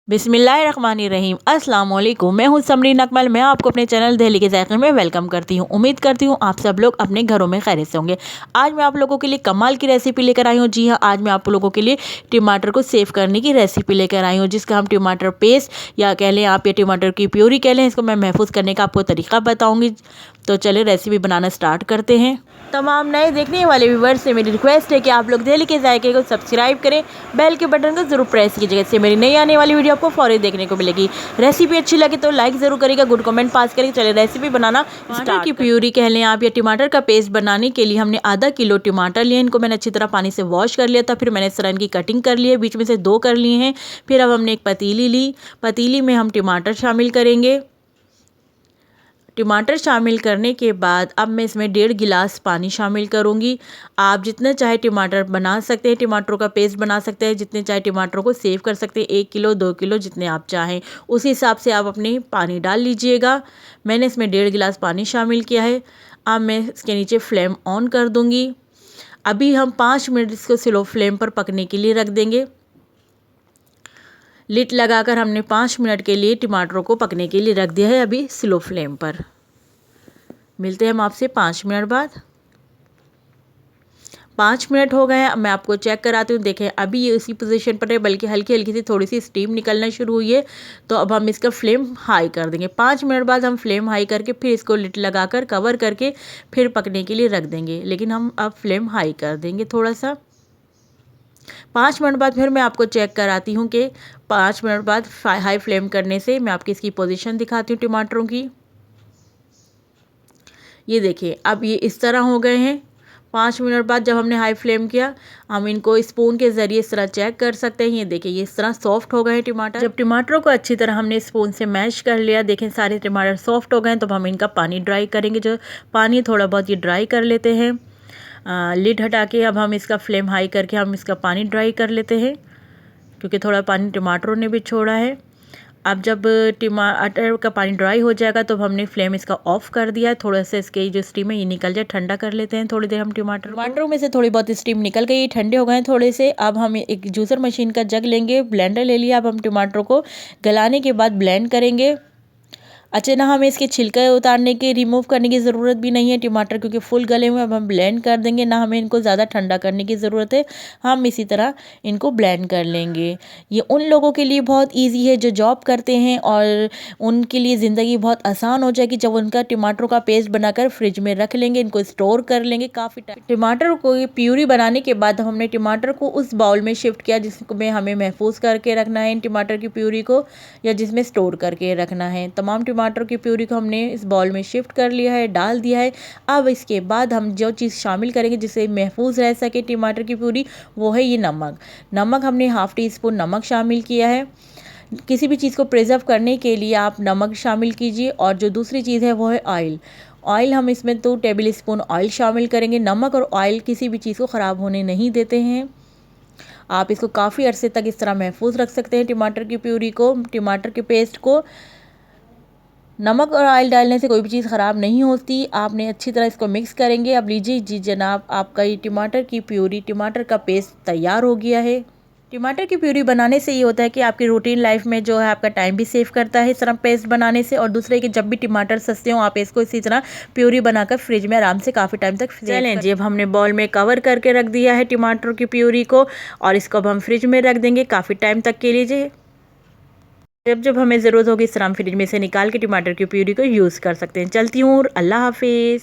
बिस्मिल्लाहिर्रहमानिर्रहीम अस्सलाम वालेकुम। मैं हूं समरीन अकमल। मैं आपको अपने चैनल दहली के ज़ायक़े में वेलकम करती हूं। उम्मीद करती हूं आप सब लोग अपने घरों में खैरियत से होंगे। आज मैं आप लोगों के लिए कमाल की रेसिपी लेकर आई हूं। जी हां, आज मैं आप लोगों के लिए टमाटर को सेव करने की रेसिपी लेकर आई हूँ, जिसका हम टमाटर पेस्ट या कह लें आप, या टमाटर की प्यूरी कह लें, इसको मैं महफूज करने का आपको तरीका बताऊँगी। तो चलिए रेसिपी बनाना स्टार्ट करते हैं। तमाम नए देखने वाले व्यूवर्स से मेरी रिक्वेस्ट है कि आप लोग दहली के ज़ायक़े को सब्सक्राइब करें, बेल के बटन को ज़रूर प्रेस कीजिएगा, इससे मेरी नई आने वाली वीडियो आपको फौरन देखने को मिलेगी। रेसिपी अच्छी लगे तो लाइक ज़रूर करिएगा, गुड कमेंट पास करिए। चलिए रेसिपी बनाना स्टार्ट की प्यूरी कह लें आप, या टमाटर का पेस्ट बनाने के लिए हमने आधा किलो टमाटर लिए। इनको मैंने अच्छी तरह पानी से वॉश कर लिया था, फिर मैंने इस तरह इनकी कटिंग कर ली है, बीच में से 2 कर लिए हैं। फिर अब हमने एक पतीली ली, पतीली में हम टमाटर शामिल करेंगे। टमाटर शामिल करने के बाद अब मैं इसमें 1.5 गिलास पानी शामिल करूंगी। आप जितने चाहे टमाटर बना सकते हैं, टमाटरों का पेस्ट बना सकते हैं, जितने चाहे टमाटरों को सेव कर सकते हैं, 1 किलो 2 किलो जितने आप चाहें उसी हिसाब से आप अपने पानी डाल लीजिएगा। मैंने इसमें 1.5 गिलास पानी शामिल किया है। अब मैं इसके नीचे फ्लेम ऑन कर दूँगी। अभी हम 5 मिनट इसको स्लो फ्लेम पर पकने के लिए रख देंगे। लिड लगाकर हमने 5 मिनट के लिए टमाटरों को पकने के लिए रख दिया है, अभी स्लो फ्लेम पर। मिलते हैं हम आपसे 5 मिनट बाद। 5 मिनट हो गए हैं। अब मैं आपको चेक कराती हूँ। देखें अभी ये उसी पोजीशन पर है, बल्कि हल्की हल्की सी थोड़ी सी स्टीम निकलना शुरू हुई है। तो अब हम इसका फ्लेम हाई कर देंगे। 5 मिनट बाद हम फ्लेम हाई करके फिर इसको लिड लगाकर कवर करके फिर पकने के लिए रख देंगे, लेकिन हम अब फ्लेम हाई कर देंगे थोड़ा सा। 5 मिनट बाद फिर मैं आपको चेक कराती हूँ कि 5 मिनट बाद हाई फ्लेम करने से मैं आपकी इसकी पोजीशन दिखाती हूँ टमाटरों की। ये देखिए अब ये इस तरह हो गए हैं। 5 मिनट बाद जब हमने हाई फ्लेम किया, हम इनको स्पून के ज़रिए इस तरह चेक कर सकते हैं। ये देखिए ये इस तरह सॉफ्ट हो गए हैं टमाटर। जब टमाटरों को अच्छी तरह हमने स्पून से मैश कर लिया, देखें सारे टमाटर सॉफ्ट हो गए हैं, तो हम इनका पानी ड्राई करेंगे। जो पानी थोड़ा बहुत ये ड्राई कर लेते हैं। लिड हटा के अब हम इसका फ्लेम हाई करके हम इसका पानी ड्राई कर लेते हैं, क्योंकि थोड़ा पानी टमाटरों ने भी छोड़ा है। अब जब टमाटर का पानी ड्राई हो जाएगा तो हमने फ्लेम इसका ऑफ कर दिया है। थोड़ा सा इसके जो स्टीम है ये निकल जाए, ठंडा कर लेते हैं थोड़ी देर हम टमाटरों में से थोड़ी बहुत स्टीम निकल गई, ठंडे हो गए हैं थोड़े से। अब हम एक जूसर मशीन का जग लेंगे, ब्लेंडर ले लिया। अब हम टमाटरों को गलाने के बाद ब्लेंड करेंगे। अच्छा, ना हमें इसके छिलके उतारने के रिमूव करने की ज़रूरत भी नहीं है टमाटर, क्योंकि फुल गले हुए। अब हम ब्लेंड कर देंगे, ना हमें इनको ज़्यादा ठंडा करने की ज़रूरत है। हम इसी तरह इनको ब्लेंड कर लेंगे। ये उन लोगों के लिए बहुत इजी है जो जॉब करते हैं, और उनके लिए ज़िंदगी बहुत आसान हो जाएगी जब उनका टमाटरों का पेस्ट बनाकर फ्रिज में रख लेंगे, इनको स्टोर कर लेंगे काफ़ी टाइम। टमाटर को प्यूरी बनाने के बाद हमने टमाटर को उस बाउल में शिफ्ट किया जिसमें हमें महफूज करके रखना है इन टमाटर की प्यूरी को, या जिसमें स्टोर करके रखना है। तमाम टमाटर की प्यूरी को हमने इस बाउल में शिफ्ट कर लिया है, डाल दिया है। अब इसके बाद हम जो चीज़ शामिल करेंगे जिससे महफूज रह सके टमाटर की प्यूरी, वो है ये नमक। नमक हमने ½ टी स्पून नमक शामिल किया है। किसी भी चीज़ को प्रिजर्व करने के लिए आप नमक शामिल कीजिए। और जो दूसरी चीज़ है वो है ऑयल। ऑयल हम इसमें 2 टेबल स्पून ऑयल शामिल करेंगे। नमक और ऑयल किसी भी चीज़ को ख़राब होने नहीं देते हैं। आप इसको काफ़ी अरसे तक इस तरह महफूज रख सकते हैं टमाटर की प्यूरी को, टमाटर के पेस्ट को। नमक और ऑयल डालने से कोई भी चीज़ ख़राब नहीं होती। आपने अच्छी तरह इसको मिक्स करेंगे। अब लीजिए जी जनाब, आपका ये टमाटर की प्यूरी, टमाटर का पेस्ट तैयार हो गया है। टमाटर की प्यूरी बनाने से ये होता है कि आपकी रूटीन लाइफ में जो है आपका टाइम भी सेव करता है इस तरह पेस्ट बनाने से। और दूसरे कि जब भी टमाटर सस्ते हों आप इसको इसी तरह प्यूरी बनाकर फ्रिज में आराम से काफ़ी टाइम तक चलें जी। अब हमने बाउल में कवर करके रख दिया है टमाटर की प्यूरी को, और इसको अब हम फ्रिज में रख देंगे काफ़ी टाइम तक के लिए। जब जब हमें ज़रूरत होगी इस तरह हम फ्रिज में से निकाल के टमाटर की प्यूरी को यूज़ कर सकते हैं। चलती हूँ, अल्लाह हाफिज़।